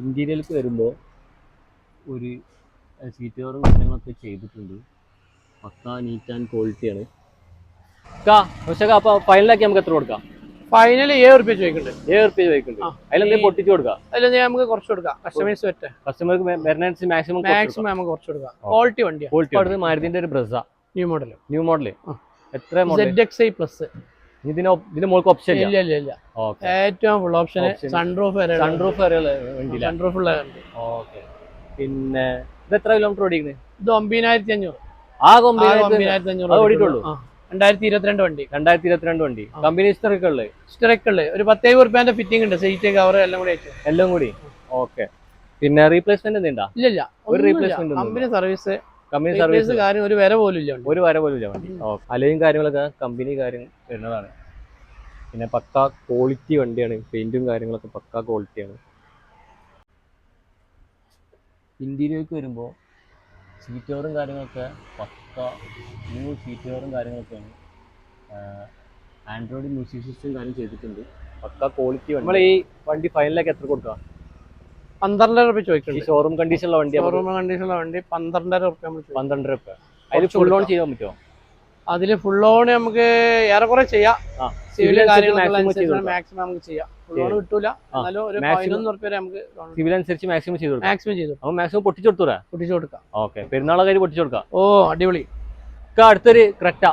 ഇന്റീരിയർക്ക് വരുമ്പോ ഒരു സീറ്റ് കവറും കാര്യങ്ങളൊക്കെ ചെയ്തിട്ടുണ്ട്. പക്ക നീറ്റ് ആൻഡ് ക്വാളിറ്റിയാണ്. അപ്പൊ ഫൈനലാക്കി നമുക്ക് എത്ര കൊടുക്കാം? ഫൈനൽ 7 രൂപ ചോദിക്കുന്നുണ്ട്. അതിലെന്തെങ്കിലും പൊട്ടിച്ചു കൊടുക്കാം? അതിലെന്തെങ്കിലും നമുക്ക് കുറച്ച് കൊടുക്കാം. കസ്റ്റമർക്ക് മാക്സിമം നമുക്ക് കുറച്ച് കൊടുക്കാം. ക്വാളിറ്റി വണ്ടിയാണ്. മാരുതിന്റെ ഒരു ബ്രസ ന്യൂ മോഡല്. എത്ര ZXi പ്ലസ്. ഇതിന് മോൾക്ക് ഓപ്ഷൻ ഇല്ല. ഏറ്റവും ഫുൾ ഓപ്ഷൻ. സൺറൂഫ് ഉള്ള. പിന്നെ ഇത് എത്ര കിലോമീറ്റർ ഓടിക്കുന്നത്? ഇത് 9,500. 9,500 ഓടിയിട്ടുള്ളൂ. 2022 വണ്ടി. 2022 വണ്ടി. കമ്പനി ഹിസ്റ്ററിക്ക് ഉള്ളത് ഒരു 10,000 രൂപന്റെ ഫിറ്റിംഗ് ഉണ്ട്. സീറ്റ് കവർ എല്ലാം കൂടി. ഓക്കെ. പിന്നെ റീപ്ലേസ്മെന്റ് എന്തുണ്ടാ? ഇല്ല, ഒരു റീപ്ലേസ്മെന്റ്. കമ്പനി സർവീസ് കാര്യം ഒരു വര പോലും ഇല്ല വണ്ടി. അലയും കാര്യങ്ങളൊക്കെ കമ്പനി കാര്യം വരുന്നതാണ്. പിന്നെ പക്ക ക്വാളിറ്റി വണ്ടിയാണ്. പെയിന്റും കാര്യങ്ങളൊക്കെ പക്ക ക്വാളിറ്റിയാണ്. ഇന്റീരിയർക്ക് വരുമ്പോൾ സീറ്റ് കവറും കാര്യങ്ങളൊക്കെ പക്ക ന്യൂ സീറ്റ് കവറും കാര്യങ്ങളൊക്കെയാണ്. ആൻഡ്രോയിഡ് മ്യൂസിക് സിസ്റ്റം കാര്യം ചെയ്തിട്ടുണ്ട്. പക്ക ക്വാളിറ്റി വണ്ടി. നമ്മൾ ഈ വണ്ടി ഫൈനലാക്കി എത്ര കൊടുക്കാം? 12,000 രൂപ ചോദിക്കുന്നുണ്ട്. ഷോറൂം കണ്ടീഷനുള്ള വണ്ടി 12,000 രൂപ. 12 രൂപ. അതിൽ ഫുൾ ഓൺ ചെയ്യാൻ പറ്റുമോ? അതില് ഫുൾ ഓൺ നമുക്ക് ഏറെക്കുറെ ചെയ്യാം. സിവിൽ മാക്സിമം നമുക്ക് ചെയ്യാം. ഫുൾ ഓൺ കിട്ടൂല, എന്നാലും ഒരു 11 രൂപ വരെ നമുക്ക് സിവിൽ അനുസരിച്ച് മാക്സിമം ചെയ്തു. അപ്പൊ മാക്സിമം പൊട്ടിച്ചു കൊടുക്കാം. ഓക്കെ. പെരുന്നാളെ കാര്യം പൊട്ടിച്ചു കൊടുക്കാം. അടിപൊളി. അടുത്തൊരു ക്രെറ്റ.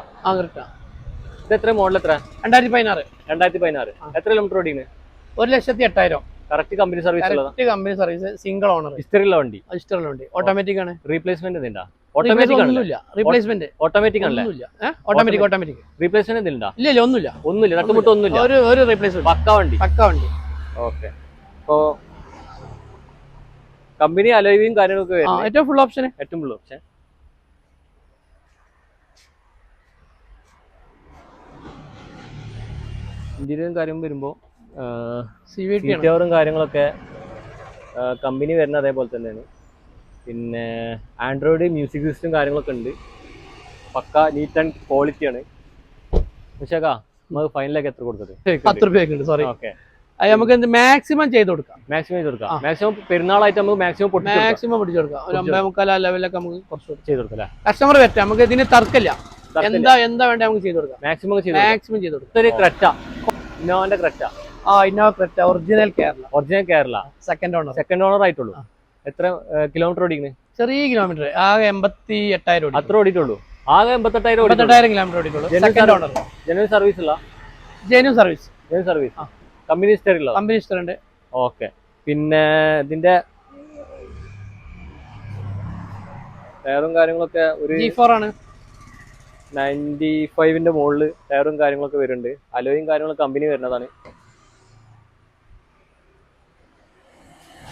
ഇത് എത്ര മോഡൽ? എത്ര? 2016. എത്ര കിലോമീറ്റർ ഓടിക്കുന്നത്? 1,08,000. Correct company service. Single owner. ഹിസ്റ്ററിയുള്ള വണ്ടി. ഓട്ടോമാറ്റിക് ആണ്. റീപ്ലേസ്മെന്റ് എന്താ? ഓട്ടോമാറ്റിക് റീപ്ലേസ്മെന്റ് എന്തിനാ? ഇല്ല, ഒന്നുമില്ല. തട്ടുമുട്ട് ഒന്നുമില്ല. ഒരു റീപ്ലേസ്മെന്റ്. പക്ക വണ്ടി. ഓക്കെ. അപ്പോ കമ്പനി അലോയും കാര്യങ്ങളൊക്കെ ഏറ്റവും ഫുൾ ഓപ്ഷൻ. ഇന്റീരിയറും കാര്യം വരുമ്പോ സീറ്റ് കവറും കാര്യങ്ങളൊക്കെ കമ്പനി വരുന്ന അതേപോലെ തന്നെയാണ്. പിന്നെ ആൻഡ്രോയിഡ് മ്യൂസിക് സിസ്റ്റം കാര്യങ്ങളൊക്കെ ഉണ്ട്. പക്ക നീറ്റ് ആൻഡ് ക്വാളിറ്റിയാണ്. നമുക്ക് ഫൈനലാക്കി എത്ര കൊടുത്തത്? 10 രൂപ. സോറി. ഓക്കെ. നമുക്ക് മാക്സിമം ചെയ്ത് കൊടുക്കാം. മാക്സിമം പെരുന്നാളായിട്ട് നമുക്ക് മാക്സിമം പൊട്ടിച്ചു കൊടുക്കാം. ഒരു 9.25 ലെവലൊക്കെ നമുക്ക് കുറച്ച് ചെയ്ത് കൊടുക്കാം. കസ്റ്റമർ പറ്റാം. നമുക്ക് ഇതിന് തർക്കമില്ല. എന്താ വേണ്ട നമുക്ക് ചെയ്ത് കൊടുക്കാം. മാക്സിമം ചെയ്ത് കൊടുക്കാം. ഇന്നോവന്റെ Creta. Innova Creta original Kerala second owner ആയിട്ടുള്ളൂ. എത്ര കിലോമീറ്റർ ഓടിക്കുന്നത്? ചെറിയ കിലോമീറ്റർ, ആകെ 88,000. അത്ര ഓടിയിട്ടുള്ളൂ. ആകെ 88,000 കിലോമീറ്റർ ഓടിയിട്ടുള്ളൂ. Second owner. ജെന്യൂൻ സർവീസ് ഉള്ള സർവീസ് കമ്പനി ഹിസ്റ്റർ ഉണ്ട്. ഓക്കെ. പിന്നെ ഇതിന്റെ ടയറും കാര്യങ്ങളൊക്കെ ഒരു G4 ആണ്. 95ന്റെ മുകളിൽ ടയറും കാര്യങ്ങളൊക്കെ വരുന്നുണ്ട്. അലോയും കാര്യങ്ങളൊക്കെ കമ്പനി വരുന്നതാണ്.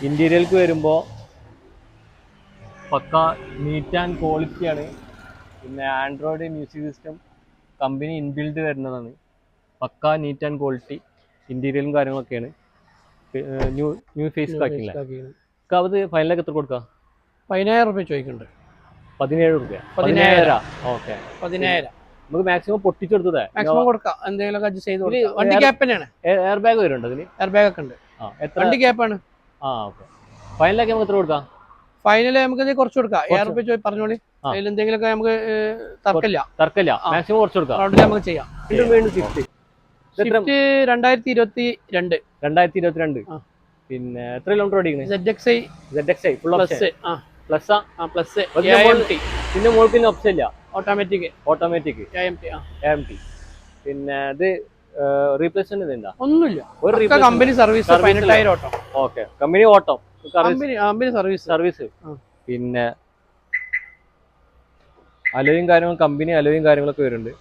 ഇന്റീരിയർക്ക് വരുമ്പോൾ പക്ക നീറ്റ് ആൻഡ് ക്വാളിറ്റി ആണ്. പിന്നെ android music system company inbuilt വരുന്നതാണ്. പക്ക നീറ്റ് ആൻഡ് ക്വാളിറ്റി ഇന്റീരിയലും കാര്യങ്ങളൊക്കെയാണ്. New face packing. അത് ഫൈനലൊക്കെ എത്ര കൊടുക്കുക? 10,000 രൂപ ചോദിക്കുന്നുണ്ട്. 17 രൂപ. 17,000. ഓക്കെ. 17,000 നമുക്ക് മാക്സിമം പൊട്ടിച്ചെടുത്തത് മാക്സിമം കൊടുക്കാം. എന്തെങ്കിലുമൊക്കെ അഡ്ജസ്റ്റ് ചെയ്ത് കൊടുക്കാം. വണ്ടി ക്യാപ്പ് തന്നെയാണ്. എയർ ബാഗ് വരുന്നുണ്ട് അതിന്? എയർ ബാഗ് ഒക്കെ ഉണ്ട്. വണ്ടി ക്യാപ്പാണ്. ഓക്കെ. ഫൈനലൊക്കെ നമുക്ക് എത്ര കൊടുക്കാം? ഫൈനൽ നമുക്ക് കുറച്ച് കൊടുക്കാം. 1000 രൂപ പറഞ്ഞോളി. അതിൽ എന്തെങ്കിലുമൊക്കെ നമുക്ക് തർക്കമില്ല. മാക്സിമം കുറച്ച് കൊടുക്കാം. റൗണ്ടിൽ നമുക്ക് ചെയ്യാം. വീണ്ടും സ്വിഫ്റ്റ് 2022. പിന്നെ എത്ര കിലോമീറ്റർ ഓടിക്കുന്നത്? ZXi full option plus. പിന്നെ മോൾക്ക് ഓപ്ഷൻ ഇല്ല. Automatic AMT. പിന്നെ ഇത് റീപ്ലേസ്മെന്റ് എന്താ? ഒന്നുമില്ല. ഒരു കമ്പനി സർവീസ് 18,000 ഓട്ടം. ഓക്കെ. കമ്പനി ഓട്ടം കമ്പനി സർവീസ്. പിന്നെ അലോയും കാര്യങ്ങളും കമ്പനി അലോയും കാര്യങ്ങളൊക്കെ വരുന്നുണ്ട്.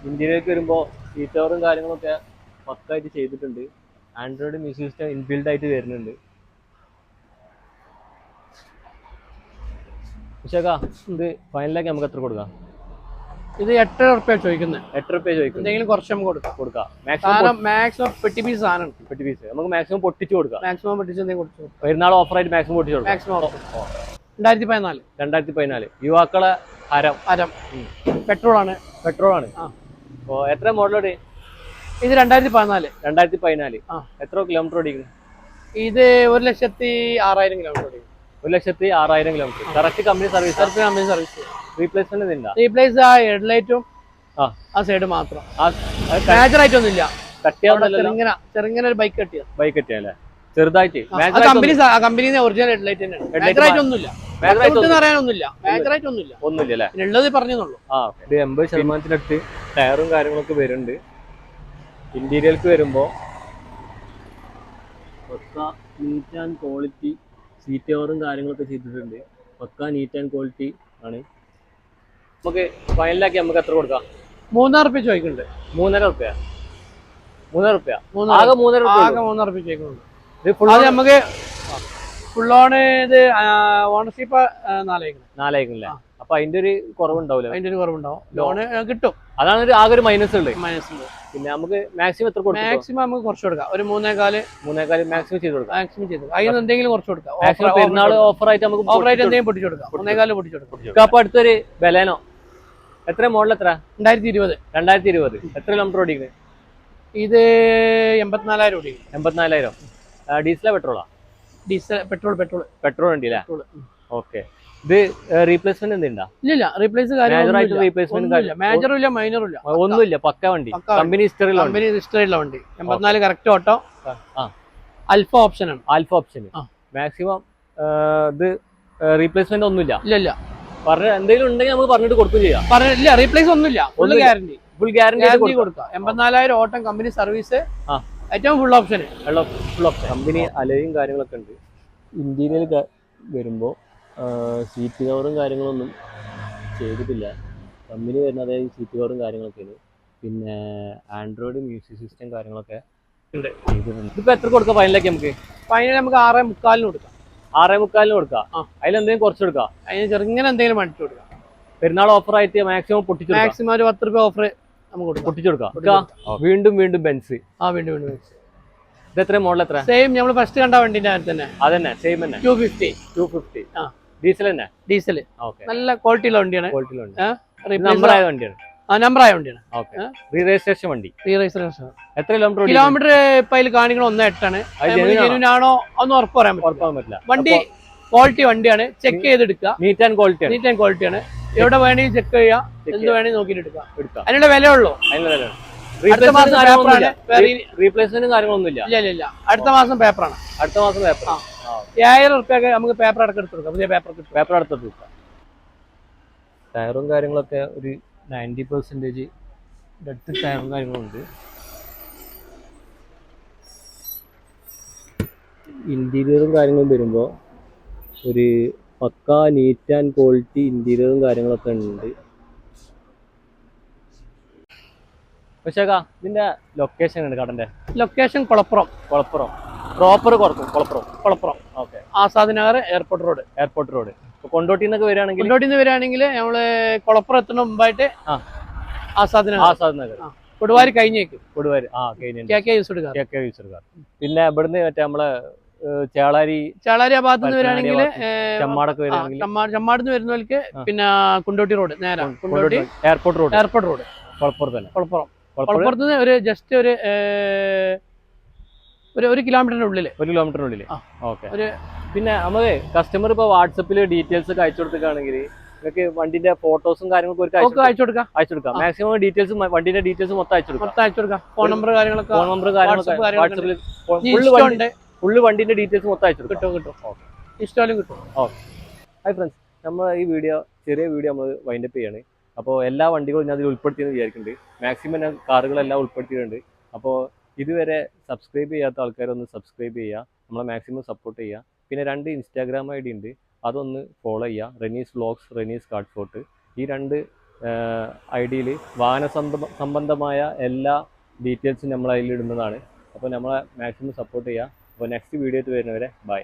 ഇന്ത്യയിലേക്ക് വരുമ്പോൾ സീറ്റോറും കാര്യങ്ങളൊക്കെ പക്കായിട്ട് ചെയ്തിട്ടുണ്ട്. ആൻഡ്രോയിഡ് മ്യൂസിക് സിസ്റ്റം ഇൻബിൽഡ് ആയിട്ട് വരുന്നുണ്ട്. പക്ഷേക്കാ ഇത് ഫൈനലാക്കി നമുക്ക് എത്ര കൊടുക്കാം? ഇത് 8,000 രൂപ ചോദിക്കുന്നത്. 8 രൂപ ചോദിക്കുന്നത്. എന്തെങ്കിലും കുറച്ച് നമുക്ക് കൊടുക്കാം. മാക്സിമം പെട്ടി പീസ് സാധനം. നമുക്ക് മാക്സിമം പൊട്ടിച്ചു കൊടുക്കാം. കൊടുത്തു. പെരുന്നാൾ ഓഫറായിട്ട് മാക്സിമം പൊട്ടിച്ചു കൊടുക്കാം. 2014 യുവാക്കളെ ഹരം. പെട്രോൾ ആണ്. അപ്പോൾ എത്ര മോഡലോട്? ഇത് 2014. എത്ര കിലോമീറ്റർ ഓടിക്കുന്നു? ഇത് 1,06,000 കിലോമീറ്റർ ഓടിക്കും. 1,06,000 kilometre. Correct company service. Replacement replace ആ ഹെഡ്ലൈറ്റും ആ സൈഡ് മാത്രം. മേജർ ആയിട്ടൊന്നുമില്ല. ചെറുങ്ങനെ ഒരു ബൈക്ക് കെട്ടിയല്ലേ? ചെറുതായിട്ട് കമ്പനി ഒറിജിനൽ ഹെഡ്ലൈറ്റ് തന്നെയാണ്. മേജർ ആയിട്ടൊന്നുമില്ല. ഒന്നുമില്ല. ഉള്ളത് പറഞ്ഞോളൂ. 80% ടയറും കാര്യങ്ങളൊക്കെ വരുന്നുണ്ട്. ഇന്റീരിയർക്ക് വരുമ്പോ പക്ക നീറ്റ് ആൻഡ് ക്വാളിറ്റി സീറ്റ് കവറും കാര്യങ്ങളൊക്കെ ചെയ്തിട്ടുണ്ട്. പക്ക നീറ്റ് ആൻഡ് ക്വാളിറ്റി ആണ്. നമുക്ക് ഫൈനലാക്കി നമുക്ക് എത്ര കൊടുക്കാം? 3,000 രൂപ ചോദിക്കുന്നുണ്ട്. 3,500 രൂപ. ആകെ 3,500 രൂപ ചോദിക്കുന്നുണ്ട്. നമുക്ക് ഫുൾ ഓൺ ഇത് ഓണർഷിപ്പ് 4,000. അപ്പൊ അതിന്റെ ഒരു കുറവുണ്ടാവില്ല. ലോണ് കിട്ടും. അതാണ് ആകെ ഒരു മൈനസ് ഉണ്ട്. പിന്നെ നമുക്ക് മാക്സിമം എത്ര കൊടുക്കാം? മാക്സിമം നമുക്ക് കുറച്ച് കൊടുക്കാം. ഒരു 3,400 മാക്സിമം ചെയ്ത് കൊടുക്കാം. അതിന് എന്തെങ്കിലും കുറച്ച് കൊടുക്കാം. പെരുന്നാൾ ഓഫറായിട്ട് നമുക്ക് എന്തെങ്കിലും പൊട്ടിച്ചു കൊടുക്കാം. 3,400 പൊട്ടിച്ചു കൊടുക്കാം. അപ്പൊ അടുത്തൊരു ബലേനോ. എത്ര മോഡൽ? എത്ര? 2020. എത്ര കിലോമീറ്റർ ഓടിക്കുന്നത്? ഇത് 84,000 ഓടിക്കും. 84,000. ഡീസലാ പെട്രോളാ? പെട്രോൾ ഉണ്ട് അല്ലേ? ഓക്കെ. ഇത് റീപ്ലേസ്മെന്റ് എന്തുണ്ടാ? ഇല്ല. മേജറും മൈനറും ഒന്നുമില്ല. പക്ക വണ്ടി. കമ്പനി ഹിസ്റ്ററിയുള്ള വണ്ടി. 84 കറക്റ്റ് ഓട്ടോ. ആൽഫ ഓപ്ഷൻ ആണ്. മാക്സിമം ഇത് റീപ്ലേസ്മെന്റ് ഒന്നുമില്ല. ഇല്ല. എന്തെങ്കിലും ഉണ്ടെങ്കിൽ നമുക്ക് പറഞ്ഞിട്ട് കൊടുക്കും ചെയ്യാം. റീപ്ലേസ് ഒന്നുമില്ല. ഫുൾ ഗ്യാരണ്ടി കൊടുക്കാം. 84,000 ഓട്ടം കമ്പനി സർവീസ്. ഏറ്റവും ഫുൾ ഓപ്ഷൻ. കമ്പനി അലയും കാര്യങ്ങളൊക്കെ ഉണ്ട്. ഇന്റീരിയൽ വരുമ്പോൾ സീറ്റ് കവറും കാര്യങ്ങളൊന്നും ചെയ്തിട്ടില്ല. കമ്പനി വരുന്ന അതായത് സീറ്റ് കവറും കാര്യങ്ങളൊക്കെയാണ്. പിന്നെ ആൻഡ്രോയിഡ് മ്യൂസിക് സിസ്റ്റം കാര്യങ്ങളൊക്കെ ഉണ്ട്. ഇതിപ്പോ എത്ര കൊടുക്കാം ഫൈനലൊക്കെ? നമുക്ക് 6,350 കൊടുക്കാം. 6,350 കൊടുക്കാം. അതിലെന്തെങ്കിലും കുറച്ച് കൊടുക്കാം. അതിന് ചെറുങ്ങനെ എന്തെങ്കിലും മേടിച്ചു കൊടുക്കാം. പെരുന്നാൾ ഓഫറായിട്ട് മാക്സിമം പൊട്ടിച്ചു മാക്സിമം ഒരു 10 രൂപ ഓഫർ നമുക്ക് പൊട്ടിച്ചു കൊടുക്കാം. വീണ്ടും ബെൻസ്. ഇത് എത്ര മോഡൽ? എത്ര? സെയിം നമ്മൾ ഫസ്റ്റ് കണ്ട വണ്ടിന്റെ തന്നെ. അതന്നെ സെയിം തന്നെ. 250. ഡീസൽ തന്നെ. നല്ല ക്വാളിറ്റിയുള്ള വണ്ടിയാണ്. നമ്പർ ആയ വണ്ടിയാണ്. റീ രജിസ്ട്രേഷൻ വണ്ടി. എത്ര കിലോമീറ്റർ ഇപ്പൊ അതിൽ കാണിക്കണം 1.8 ആണോ ഒന്ന് ഉറപ്പ് പറയാൻ പറ്റില്ല. വണ്ടി ക്വാളിറ്റി വണ്ടിയാണ്. ചെക്ക് ചെയ്തെടുക്കുക. നീറ്റ് ആൻഡ് ക്വാളിറ്റി ആണ്. എവിടെ വേണമെങ്കിൽ ചെക്ക് ചെയ്യാം, എന്ത് വേണമെങ്കിൽ നോക്കിയിട്ട് എടുക്കാം. എടുക്കാം. അതിനുള്ള വില ഉള്ളൂ. അതിനുള്ള വില അടുത്ത മാസം പേപ്പറാണ്. റീപ്ലേസ്മെന്റും കാര്യങ്ങളൊന്നുമില്ല. ഇല്ല. അടുത്ത മാസം പേപ്പറാണ്. അടുത്ത മാസം പേപ്പർ 5000 റുപ്യൊക്കെ നമുക്ക് പേപ്പർ അടക്കം എടുത്ത് കൊടുക്കാം. പുതിയ പേപ്പർ അടുത്തെടുത്ത് കൊടുക്കാം. ടയറും കാര്യങ്ങളൊക്കെ ഒരു 90% അടുത്ത് ടയറും കാര്യങ്ങളുണ്ട്. ഇന്റീരിയറും കാര്യങ്ങളും വരുമ്പോൾ ഒരു പക്കാ നീറ്റ് ആൻഡ് ക്വാളിറ്റി ഇന്റീരിയറും കാര്യങ്ങളൊക്കെ ഉണ്ട്. പക്ഷേ ഇതിന്റെ ലൊക്കേഷൻ ഉണ്ട്. കടന്റെ location Kulappuram. Proper Kulappuram. Okay. Azad Nagar airport road. കൊണ്ടോട്ടിന്നൊക്കെ വരികയാണെങ്കിൽ നമ്മള് കുളപ്പുറം എത്തുന്ന മുമ്പായിട്ട് ആസാദ് നഗർ കൊടുവാരി കഴിഞ്ഞേക്കും. KK യൂസർകാർ. പിന്നെ ഇവിടുന്ന് മറ്റേ നമ്മളെ ചേളാരി ആ ഭാഗത്തുനിന്ന് വരികയാണെങ്കിൽ ചമ്മാടുന്ന് വരുന്നവർക്ക് പിന്നെ കുണ്ടോട്ടി റോഡ് നേരെ കുണ്ടോട്ടി എയർപോർട്ട് റോഡ് കുളപ്പുറത്ത് ഒരു ജസ്റ്റ് ഒരു കിലോമീറ്ററിനുള്ളിൽ. ഓക്കെ. പിന്നെ നമുക്ക് കസ്റ്റമർ ഇപ്പൊ വാട്സപ്പിൽ ഡീറ്റെയിൽസ് ഒക്കെ അയച്ചു കൊടുക്കുകയാണെങ്കിൽ നിങ്ങൾക്ക് വണ്ടിന്റെ ഫോട്ടോസും കാര്യങ്ങളൊക്കെ അയച്ചു കൊടുക്കാം. മാക്സിമം ഡീറ്റെയിൽസ് വണ്ടിന്റെ ഡീറ്റെയിൽസ് മൊത്തം അയച്ചു കൊടുക്കാം. ഫോൺ നമ്പർ കാര്യങ്ങളൊക്കെ വാട്സപ്പിൽ ഫുള്ള് വണ്ടിന്റെ ഡീറ്റെയിൽസ് മൊത്തം അയച്ചു കിട്ടും. ഇഷ്ടമായാലും കിട്ടും. ഹായ് ഫ്രണ്ട്സ്, നമ്മൾ ഈ ചെറിയ വീഡിയോ നമ്മൾ വൈൻഡപ്പ് ചെയ്യാണ്. അപ്പോൾ എല്ലാ വണ്ടികളും ഞാൻ അതിൽ ഉൾപ്പെടുത്തിയെന്ന് വിചാരിക്കുന്നുണ്ട്. മാക്സിമം ഞാൻ കാറുകളെല്ലാം ഉൾപ്പെടുത്തിയിട്ടുണ്ട്. അപ്പോൾ ഇതുവരെ സബ്സ്ക്രൈബ് ചെയ്യാത്ത ആൾക്കാരൊന്ന് സബ്സ്ക്രൈബ് ചെയ്യുക, നമ്മളെ മാക്സിമം സപ്പോർട്ട് ചെയ്യുക. പിന്നെ 2 ഇൻസ്റ്റാഗ്രാം ID ഉണ്ട്, അതൊന്ന് ഫോളോ ചെയ്യുക. Renees vlogs, Renees card fort. ഈ 2 ID-യിൽ വാഹന സംബന്ധമായ എല്ലാ ഡീറ്റെയിൽസും നമ്മൾ അതിൽ ഇടുന്നതാണ്. അപ്പോൾ നമ്മളെ മാക്സിമം സപ്പോർട്ട് ചെയ്യുക. അപ്പോൾ നെക്സ്റ്റ് വീഡിയോയിൽ വരുന്നവരെ ബൈ.